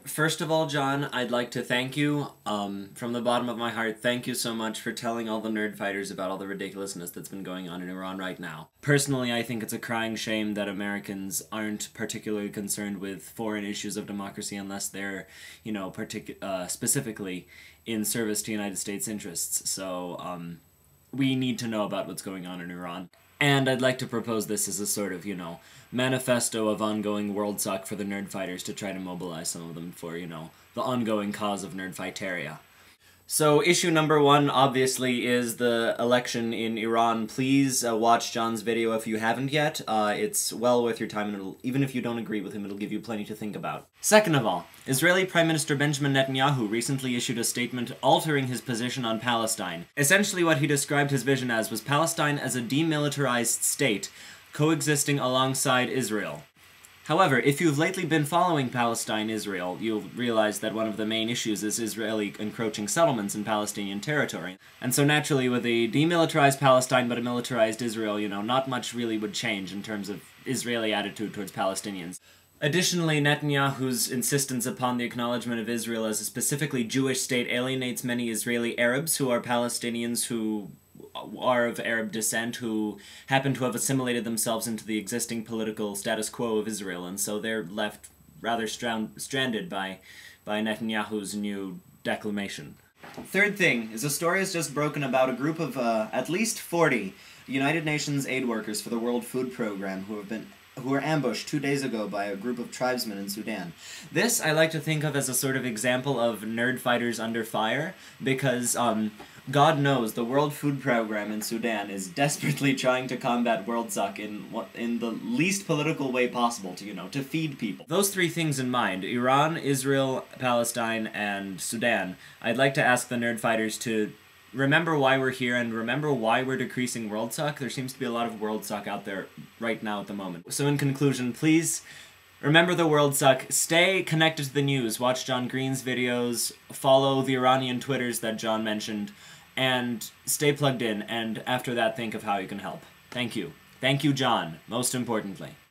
First of all, John, I'd like to thank you, from the bottom of my heart, thank you so much for telling all the nerd fighters about all the ridiculousness that's been going on in Iran right now. Personally, I think it's a crying shame that Americans aren't particularly concerned with foreign issues of democracy unless they're, specifically in service to United States interests. So, we need to know about what's going on in Iran. And I'd like to propose this as a sort of, manifesto of ongoing Worldsuck for the nerd fighters to try to mobilize some of them for, the ongoing cause of nerdfighteria. So, issue number one, obviously, is the election in Iran. Please watch John's video if you haven't yet. It's well worth your time, and even if you don't agree with him, it'll give you plenty to think about. Second of all, Israeli Prime Minister Benjamin Netanyahu recently issued a statement altering his position on Palestine. Essentially, what he described his vision as was Palestine as a demilitarized state coexisting alongside Israel. However, if you've lately been following Palestine-Israel, you'll realize that one of the main issues is Israeli encroaching settlements in Palestinian territory. And so naturally, with a demilitarized Palestine but a militarized Israel, not much really would change in terms of Israeli attitude towards Palestinians. Additionally, Netanyahu's insistence upon the acknowledgement of Israel as a specifically Jewish state alienates many Israeli Arabs who are Palestinians who are of Arab descent who happen to have assimilated themselves into the existing political status quo of Israel, and so they're left rather stranded by Netanyahu's new declamation. Third thing is a story has just broken about a group of at least 40 United Nations aid workers for the World Food Program who were ambushed 2 days ago by a group of tribesmen in Sudan. This I like to think of as a sort of example of nerd fighters under fire, because God knows the World Food Program in Sudan is desperately trying to combat Worldsuck in the least political way possible to feed people. Those three things in mind, Iran, Israel, Palestine, and Sudan, I'd like to ask the nerd fighters to remember why we're here and remember why we're decreasing Worldsuck. There seems to be a lot of Worldsuck out there right now at the moment. So in conclusion, please remember the Worldsuck, stay connected to the news, watch John Green's videos, follow the Iranian Twitters that John mentioned, and stay plugged in, and after that think of how you can help. Thank you. Thank you, John, most importantly.